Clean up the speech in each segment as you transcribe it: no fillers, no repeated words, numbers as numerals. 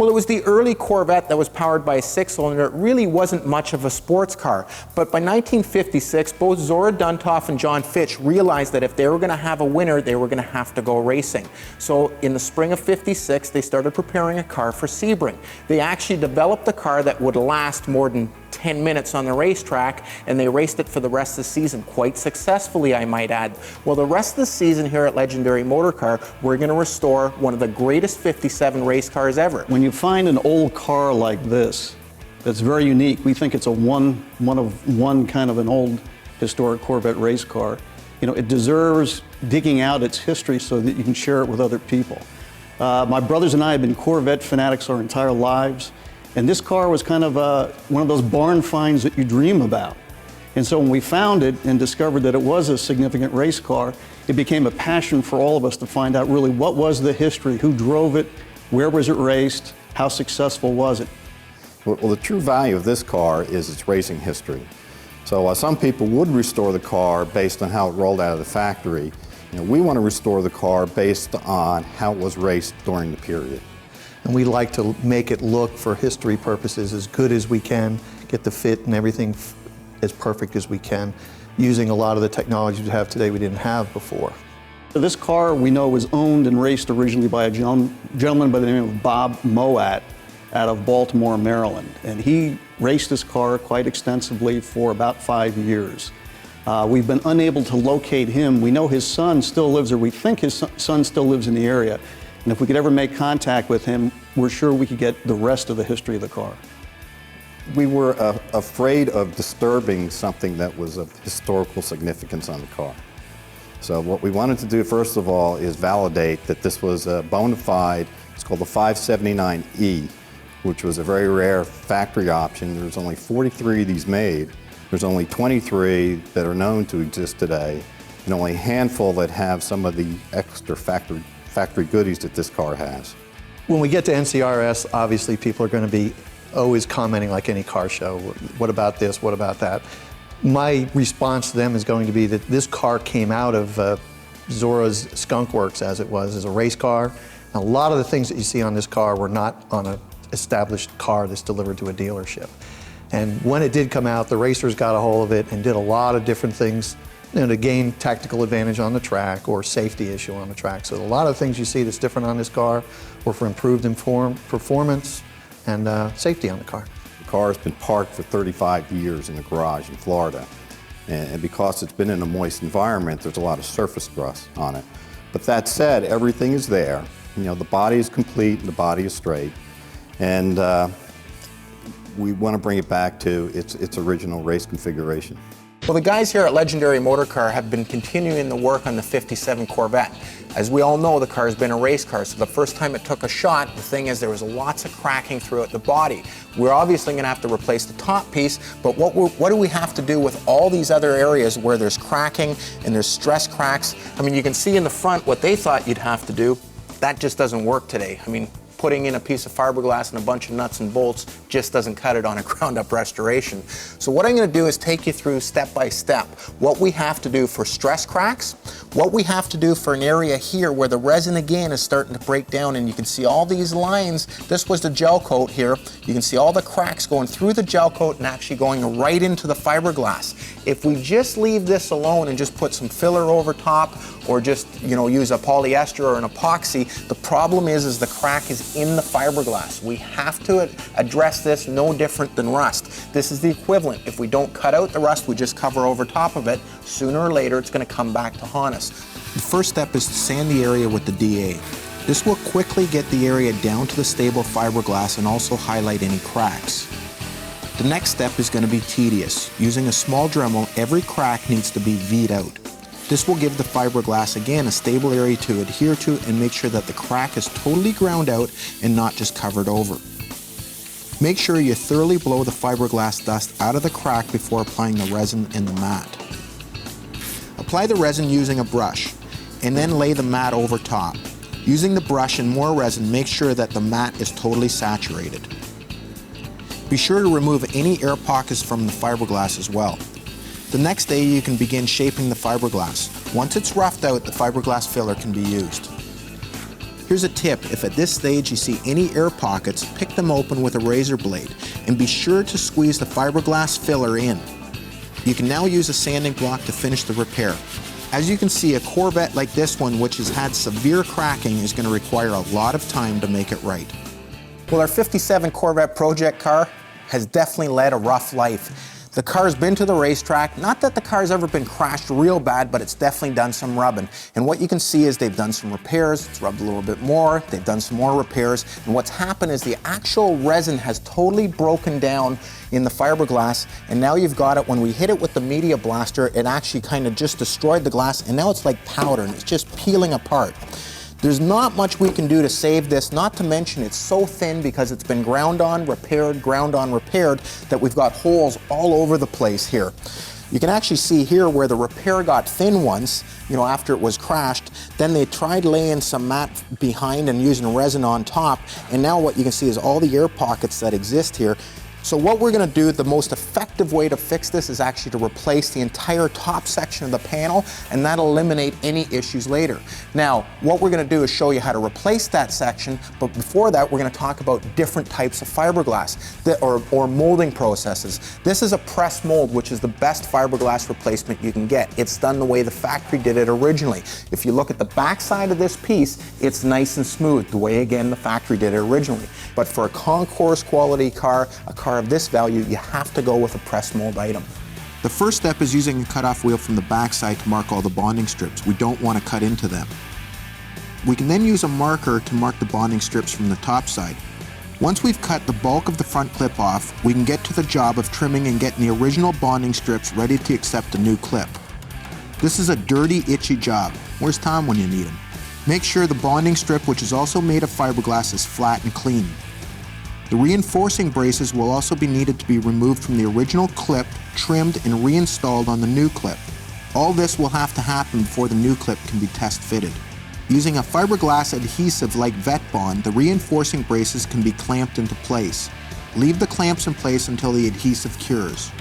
Well, it was the early Corvette that was powered by a 6-cylinder. It really wasn't much of a sports car. But by 1956, both Zora Duntov and John Fitch realized that if they were going to have a winner, they were going to have to go racing. So in the spring of '56, they started preparing a car for Sebring. They actually developed a car that would last more than 10 minutes on the racetrack, and they raced it for the rest of the season quite successfully, I might add. Well, the rest of the season here at Legendary Motorcar, we're going to restore one of the greatest '57 race cars ever. When you find an old car like this, that's very unique, we think it's a one of one kind of an old historic Corvette race car. You know, it deserves digging out its history so that you can share it with other people. My brothers and I have been Corvette fanatics our entire lives. And this car was kind of one of those barn finds that you dream about. And so when we found it and discovered that it was a significant race car, it became a passion for all of us to find out really what was the history, who drove it, where was it raced, how successful was it. Well, the true value of this car is its racing history. So some people would restore the car based on how it rolled out of the factory. You know, we want to restore the car based on how it was raced during the period. And we like to make it look, for history purposes, as good as we can, get the fit and everything as perfect as we can, using a lot of the technology we have today we didn't have before. This car we know was owned and raced originally by a gentleman by the name of Bob Mouat out of Baltimore, Maryland. And he raced this car quite extensively for about 5 years. We've been unable to locate him. We know his son still lives, or we think his son still lives in the area. And if we could ever make contact with him, we're sure we could get the rest of the history of the car. We were afraid of disturbing something that was of historical significance on the car. So what we wanted to do, first of all, is validate that this was a bona fide, it's called the 579E, which was a very rare factory option. There's only 43 of these made. There's only 23 that are known to exist today, and only a handful that have some of the extra factory goodies that this car has. When we get to NCRS, obviously people are going to be always commenting like any car show. What about this? What about that? My response to them is going to be that this car came out of Zora's Skunk Works, as it was, as a race car. And a lot of the things that you see on this car were not on an established car that's delivered to a dealership. And when it did come out, the racers got a hold of it and did a lot of different things, you know, to gain tactical advantage on the track or safety issue on the track. So a lot of things you see that's different on this car were for improved performance and safety on the car. The car has been parked for 35 years in a garage in Florida. And because it's been in a moist environment, there's a lot of surface rust on it. But that said, everything is there. You know, the body is complete and the body is straight. And we want to bring it back to its original race configuration. Well, the guys here at Legendary Motorcar have been continuing the work on the '57 Corvette. As we all know, the car has been a race car, so the first time it took a shot, the thing is there was lots of cracking throughout the body. We're obviously going to have to replace the top piece, but what do we have to do with all these other areas where there's cracking and there's stress cracks? I mean, you can see in the front what they thought you'd have to do. That just doesn't work today. I mean, putting in a piece of fiberglass and a bunch of nuts and bolts just doesn't cut it on a ground-up restoration. So what I'm going to do is take you through step by step what we have to do for stress cracks, what we have to do for an area here where the resin again is starting to break down, and you can see all these lines. This was the gel coat here. You can see all the cracks going through the gel coat and actually going right into the fiberglass. If we just leave this alone and just put some filler over top, or just, you know, use a polyester or an epoxy, the problem is the crack is in the fiberglass. We have to address this no different than rust. This is the equivalent. If we don't cut out the rust, we just cover over top of it, sooner or later it's going to come back to haunt us. The first step is to sand the area with the DA. This will quickly get the area down to the stable fiberglass and also highlight any cracks. The next step is going to be tedious. Using a small Dremel, every crack needs to be V'd out. This will give the fiberglass again a stable area to adhere to and make sure that the crack is totally ground out and not just covered over. Make sure you thoroughly blow the fiberglass dust out of the crack before applying the resin and the mat. Apply the resin using a brush and then lay the mat over top. Using the brush and more resin, make sure that the mat is totally saturated. Be sure to remove any air pockets from the fiberglass as well. The next day you can begin shaping the fiberglass. Once it's roughed out, the fiberglass filler can be used. Here's a tip: if at this stage you see any air pockets, pick them open with a razor blade and be sure to squeeze the fiberglass filler in. You can now use a sanding block to finish the repair. As you can see, a Corvette like this one, which has had severe cracking, is going to require a lot of time to make it right. Well, our 57 Corvette project car has definitely led a rough life. The car's been to the racetrack. Not that the car's ever been crashed real bad, but it's definitely done some rubbing. And what you can see is they've done some repairs. It's rubbed a little bit more. They've done some more repairs. And what's happened is the actual resin has totally broken down in the fiberglass. And now you've got it, when we hit it with the media blaster, it actually kind of just destroyed the glass. And now it's like powder and it's just peeling apart. There's not much we can do to save this, not to mention it's so thin because it's been ground on, repaired, that we've got holes all over the place here. You can actually see here where the repair got thin once, after it was crashed. Then they tried laying some mat behind and using resin on top, and now what you can see is all the air pockets that exist here. So what we're going to do, the most effective way to fix this is actually to replace the entire top section of the panel, and that'll eliminate any issues later. Now, what we're going to do is show you how to replace that section, but before that, we're going to talk about different types of fiberglass or molding processes. This is a press mold, which is the best fiberglass replacement you can get. It's done the way the factory did it originally. If you look at the back side of this piece, it's nice and smooth, the way, again, the factory did it originally. But for a concours quality car, a car of this value, you have to go with a press mold item. The first step is using a cutoff wheel from the back side to mark all the bonding strips. We don't want to cut into them. We can then use a marker to mark the bonding strips from the top side. Once we've cut the bulk of the front clip off, we can get to the job of trimming and getting the original bonding strips ready to accept a new clip. This is a dirty, itchy job. Where's Tom when you need him? Make sure the bonding strip, which is also made of fiberglass, is flat and clean. The reinforcing braces will also be needed to be removed from the original clip, trimmed and reinstalled on the new clip. All this will have to happen before the new clip can be test fitted. Using a fiberglass adhesive like Vette Bond, the reinforcing braces can be clamped into place. Leave the clamps in place until the adhesive cures.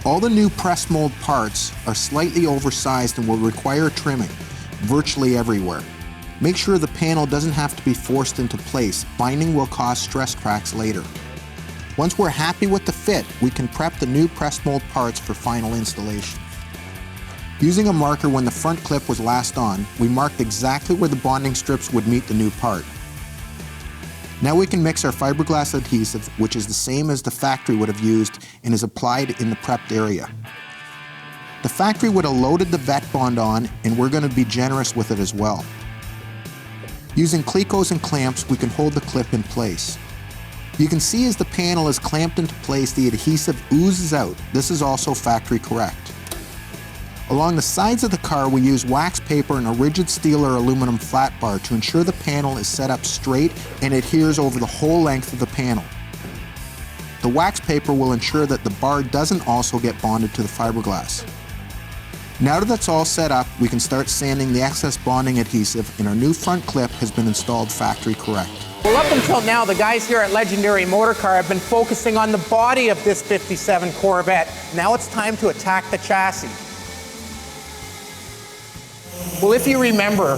All the new press mold parts are slightly oversized and will require trimming, virtually everywhere. Make sure the panel doesn't have to be forced into place. Binding will cause stress cracks later. Once we're happy with the fit, we can prep the new press mold parts for final installation. Using a marker when the front clip was last on, we marked exactly where the bonding strips would meet the new part. Now we can mix our fiberglass adhesive, which is the same as the factory would have used and is applied in the prepped area. The factory would have loaded the Vette Bond on, and we're going to be generous with it as well. Using clecos and clamps, we can hold the clip in place. You can see as the panel is clamped into place, the adhesive oozes out. This is also factory correct. Along the sides of the car, we use wax paper and a rigid steel or aluminum flat bar to ensure the panel is set up straight and adheres over the whole length of the panel. The wax paper will ensure that the bar doesn't also get bonded to the fiberglass. Now that that's all set up, we can start sanding the excess bonding adhesive, and our new front clip has been installed factory correct. Well, up until now, the guys here at Legendary Motorcar have been focusing on the body of this 57 Corvette. Now it's time to attack the chassis. Well, if you remember,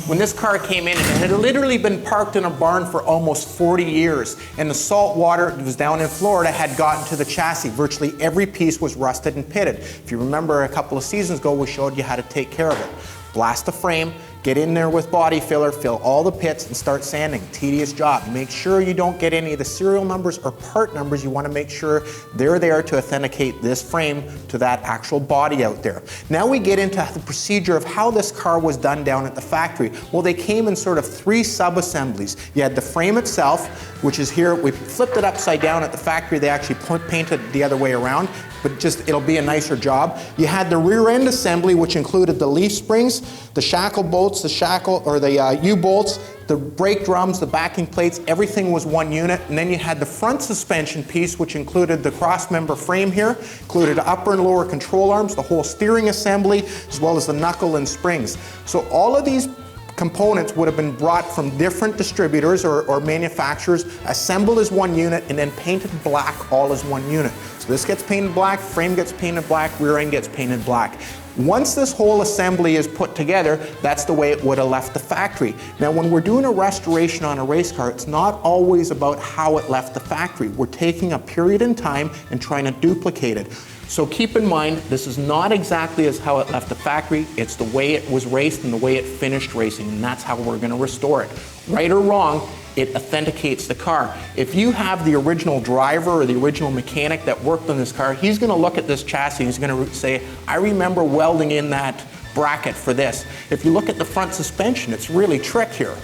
when this car came in, it had literally been parked in a barn for almost 40 years, and the salt water that was down in Florida had gotten to the chassis. Virtually every piece was rusted and pitted. If you remember, a couple of seasons ago, we showed you how to take care of it. Blast the frame, get in there with body filler, fill all the pits, and start sanding. Tedious job. Make sure you don't get any of the serial numbers or part numbers. You want to make sure they're there to authenticate this frame to that actual body out there. Now we get into the procedure of how this car was done down at the factory. Well, they came in sort of 3 sub-assemblies. You had the frame itself, which is here. We flipped it upside down at the factory. They actually painted it the other way around, but just it'll be a nicer job. You had the rear end assembly, which included the leaf springs, the shackle bolts, the U-bolts, the brake drums, the backing plates, everything was one unit. And then you had the front suspension piece, which included the cross-member frame here, included upper and lower control arms, the whole steering assembly, as well as the knuckle and springs. So all of these components would have been brought from different distributors or manufacturers, assembled as one unit, and then painted black all as one unit. So this gets painted black, frame gets painted black, rear end gets painted black. Once this whole assembly is put together, that's the way it would have left the factory. Now, when we're doing a restoration on a race car, it's not always about how it left the factory. We're taking a period in time and trying to duplicate it. So keep in mind, this is not exactly as how it left the factory. It's the way it was raced and the way it finished racing, and that's how we're going to restore it. Right or wrong, it authenticates the car. If you have the original driver or the original mechanic that worked on this car, he's going to look at this chassis and he's going to say, I remember welding in that bracket for this. If you look at the front suspension, it's really trick here.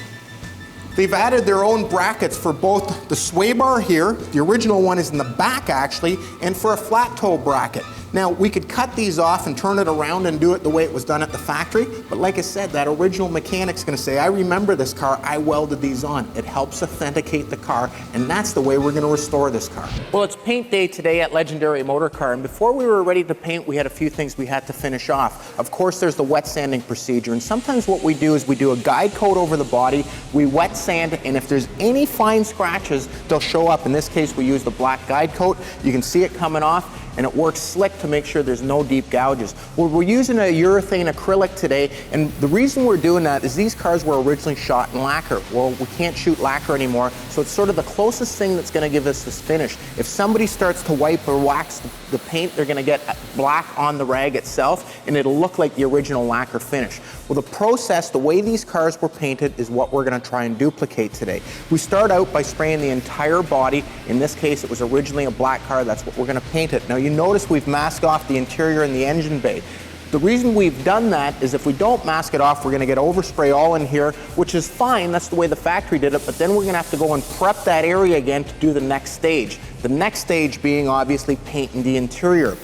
They've added their own brackets for both the sway bar here, the original one is in the back actually, and for a flat toe bracket. Now, we could cut these off and turn it around and do it the way it was done at the factory, but like I said, that original mechanic's gonna say, I remember this car, I welded these on. It helps authenticate the car, and that's the way we're gonna restore this car. Well, it's paint day today at Legendary Motorcar, and before we were ready to paint, we had a few things we had to finish off. Of course, there's the wet sanding procedure, and sometimes what we do is we do a guide coat over the body, we wet sand, and if there's any fine scratches, they'll show up. In this case, we use the black guide coat. You can see it coming off, and it works slick to make sure there's no deep gouges. Well, we're using a urethane acrylic today, and the reason we're doing that is these cars were originally shot in lacquer. Well, we can't shoot lacquer anymore, so it's sort of the closest thing that's gonna give us this finish. If somebody starts to wipe or wax the paint, they're gonna get black on the rag itself, and it'll look like the original lacquer finish. Well, the process, the way these cars were painted, is what we're gonna try and duplicate today. We start out by spraying the entire body. In this case, it was originally a black car. That's what we're gonna paint it. Now, you notice we've masked off the interior and the engine bay. The reason we've done that is if we don't mask it off, we're gonna get overspray all in here, which is fine, that's the way the factory did it, but then we're gonna have to go and prep that area again to do the next stage. The next stage being obviously painting the interior.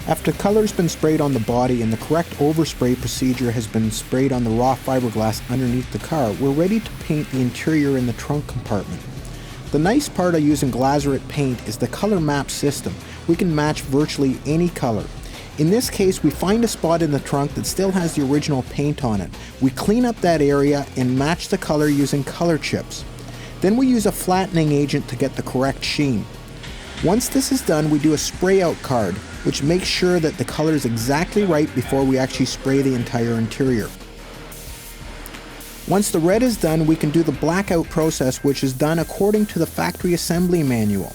After color's been sprayed on the body and the correct overspray procedure has been sprayed on the raw fiberglass underneath the car, we're ready to paint the interior in the trunk compartment. The nice part of using Glazerite paint is the color map system. We can match virtually any color. In this case, we find a spot in the trunk that still has the original paint on it. We clean up that area and match the color using color chips. Then we use a flattening agent to get the correct sheen. Once this is done, we do a spray out card, which makes sure that the color is exactly right before we actually spray the entire interior. Once the red is done, we can do the blackout process, which is done according to the factory assembly manual.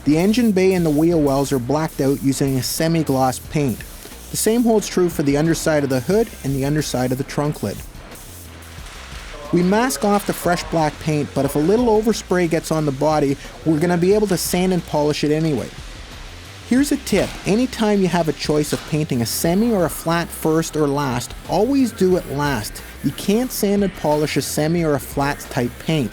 The engine bay and the wheel wells are blacked out using a semi-gloss paint. The same holds true for the underside of the hood and the underside of the trunk lid. We mask off the fresh black paint, but if a little overspray gets on the body, we're going to be able to sand and polish it anyway. Here's a tip: anytime you have a choice of painting a semi or a flat first or last, always do it last. You can't sand and polish a semi or a flat type paint.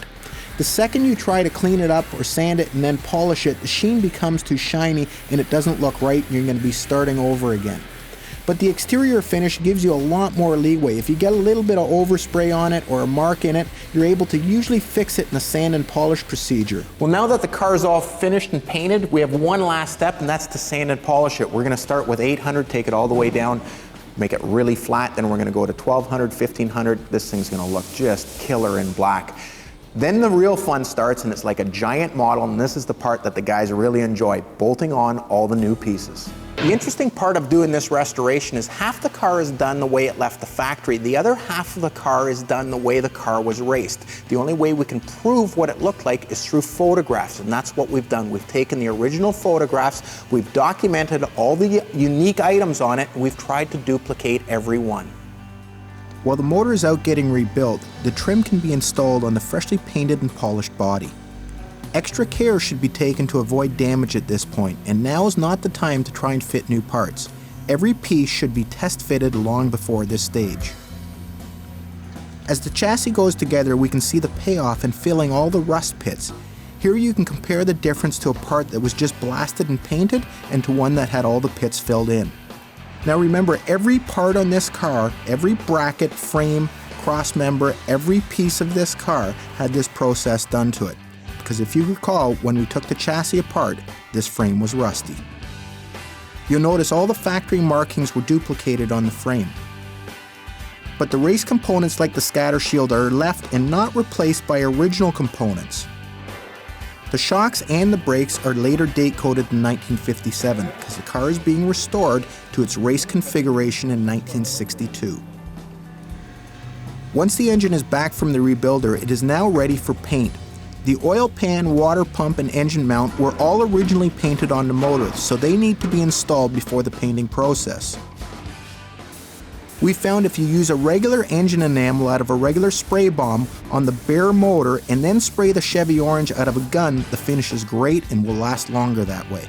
The second you try to clean it up or sand it and then polish it, the sheen becomes too shiny and it doesn't look right and you're going to be starting over again. But the exterior finish gives you a lot more leeway. If you get a little bit of overspray on it or a mark in it, you're able to usually fix it in the sand and polish procedure. Well, now that the car is all finished and painted, we have one last step, and that's to sand and polish it. We're going to start with 800, take it all the way down, make it really flat, then we're going to go to 1200, 1500. This thing's going to look just killer in black. Then the real fun starts, and it's like a giant model, and this is the part that the guys really enjoy, bolting on all the new pieces. The interesting part of doing this restoration is half the car is done the way it left the factory. The other half of the car is done the way the car was raced. The only way we can prove what it looked like is through photographs, and that's what we've done. We've taken the original photographs, we've documented all the unique items on it, and we've tried to duplicate every one. While the motor is out getting rebuilt, the trim can be installed on the freshly painted and polished body. Extra care should be taken to avoid damage at this point, and now is not the time to try and fit new parts. Every piece should be test fitted long before this stage. As the chassis goes together, we can see the payoff in filling all the rust pits. Here you can compare the difference to a part that was just blasted and painted and to one that had all the pits filled in. Now remember, every part on this car, every bracket, frame, cross member, every piece of this car had this process done to it. Because if you recall, when we took the chassis apart, this frame was rusty. You'll notice all the factory markings were duplicated on the frame. But the race components like the scatter shield are left and not replaced by original components. The shocks and the brakes are later date coded in 1957 because the car is being restored to its race configuration in 1962. Once the engine is back from the rebuilder, it is now ready for paint. The oil pan, water pump, and engine mount were all originally painted on the motor, so they need to be installed before the painting process. We found if you use a regular engine enamel out of a regular spray bomb on the bare motor and then spray the Chevy orange out of a gun, the finish is great and will last longer that way.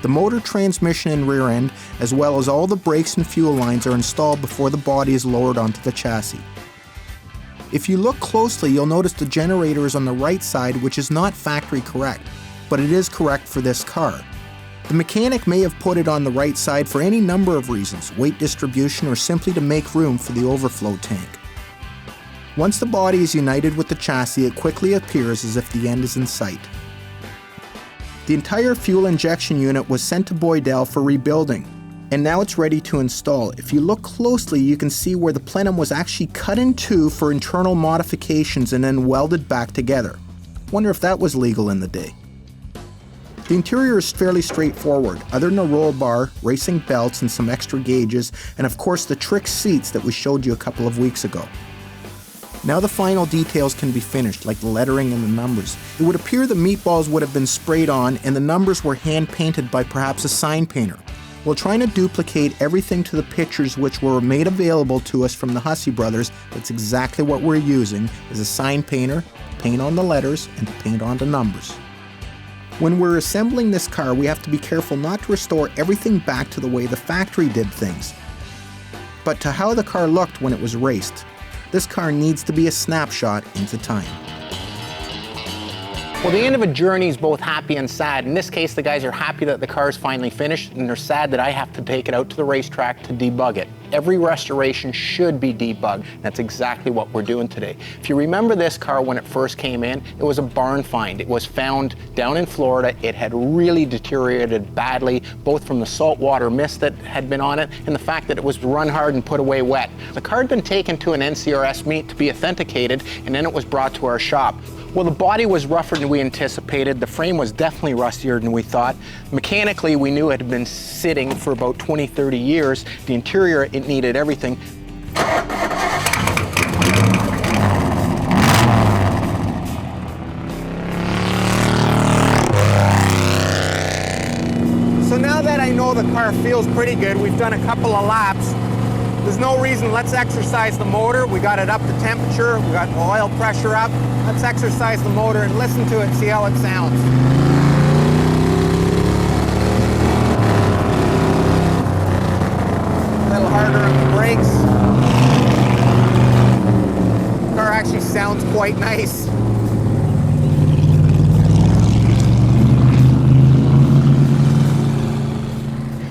The motor, transmission, and rear end, as well as all the brakes and fuel lines, are installed before the body is lowered onto the chassis. If you look closely, you'll notice the generator is on the right side, which is not factory correct, but it is correct for this car. The mechanic may have put it on the right side for any number of reasons, weight distribution, or simply to make room for the overflow tank. Once the body is united with the chassis, it quickly appears as if the end is in sight. The entire fuel injection unit was sent to Boydell for rebuilding, and now it's ready to install. If you look closely, you can see where the plenum was actually cut in two for internal modifications and then welded back together. Wonder if that was legal in the day. The interior is fairly straightforward, other than a roll bar, racing belts, and some extra gauges, and of course the trick seats that we showed you a couple of weeks ago. Now the final details can be finished, like the lettering and the numbers. It would appear the meatballs would have been sprayed on and the numbers were hand painted by perhaps a sign painter. While trying to duplicate everything to the pictures which were made available to us from the Hussey brothers, that's exactly what we're using, is a sign painter, paint on the letters, and paint on the numbers. When we're assembling this car, we have to be careful not to restore everything back to the way the factory did things, but to how the car looked when it was raced. This car needs to be a snapshot into time. Well, the end of a journey is both happy and sad. In this case, the guys are happy that the car is finally finished, and they're sad that I have to take it out to the racetrack to debug it. Every restoration should be debugged. That's exactly what we're doing today. If you remember this car when it first came in, it was a barn find. It was found down in Florida. It had really deteriorated badly, both from the saltwater mist that had been on it and the fact that it was run hard and put away wet. The car had been taken to an NCRS meet to be authenticated, and then it was brought to our shop. Well, the body was rougher than we anticipated. The frame was definitely rustier than we thought. Mechanically, we knew it had been sitting for about 20, 30 years. The interior, it needed everything. So now that I know the car feels pretty good, we've done a couple of laps. There's no reason, let's exercise the motor. We got it up to temperature, we got the oil pressure up. Let's exercise the motor and listen to it, see how it sounds. A little harder on the brakes. The car actually sounds quite nice.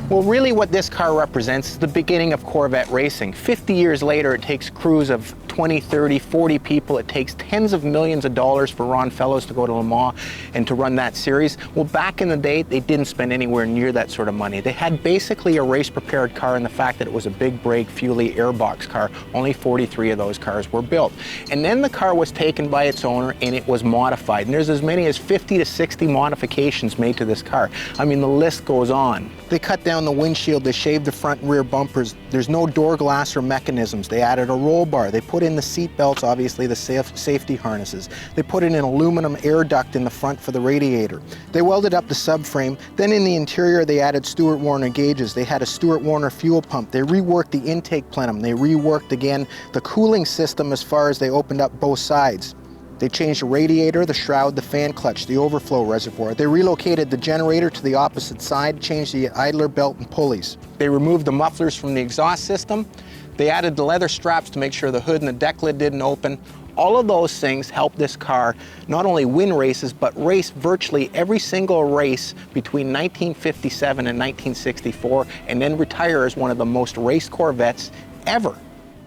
Well, really what this car represents is the beginning of Corvette racing. 50 years later, it takes crews of 20, 30, 40 people. It takes tens of millions of dollars for Ron Fellows to go to Le Mans and to run that series. Well, back in the day, they didn't spend anywhere near that sort of money. They had basically a race-prepared car in the fact that it was a big brake, fuelie, airbox car. Only 43 of those cars were built. And then the car was taken by its owner and it was modified. And there's as many as 50 to 60 modifications made to this car. I mean, the list goes on. They cut down the windshield, they shaved the front and rear bumpers. There's no door glass or mechanisms. They added a roll bar. They put in the seat belts, obviously the safety harnesses. They put in an aluminum air duct in the front for the radiator. They welded up the subframe. Then in the interior, they added Stewart Warner gauges. They had a Stewart Warner fuel pump. They reworked the intake plenum. They reworked again the cooling system as far as they opened up both sides. They changed the radiator, the shroud, the fan clutch, the overflow reservoir. They relocated the generator to the opposite side, changed the idler belt and pulleys. They removed the mufflers from the exhaust system. They added the leather straps to make sure the hood and the deck lid didn't open. All of those things helped this car not only win races, but race virtually every single race between 1957 and 1964, and then retire as one of the most raced Corvettes ever.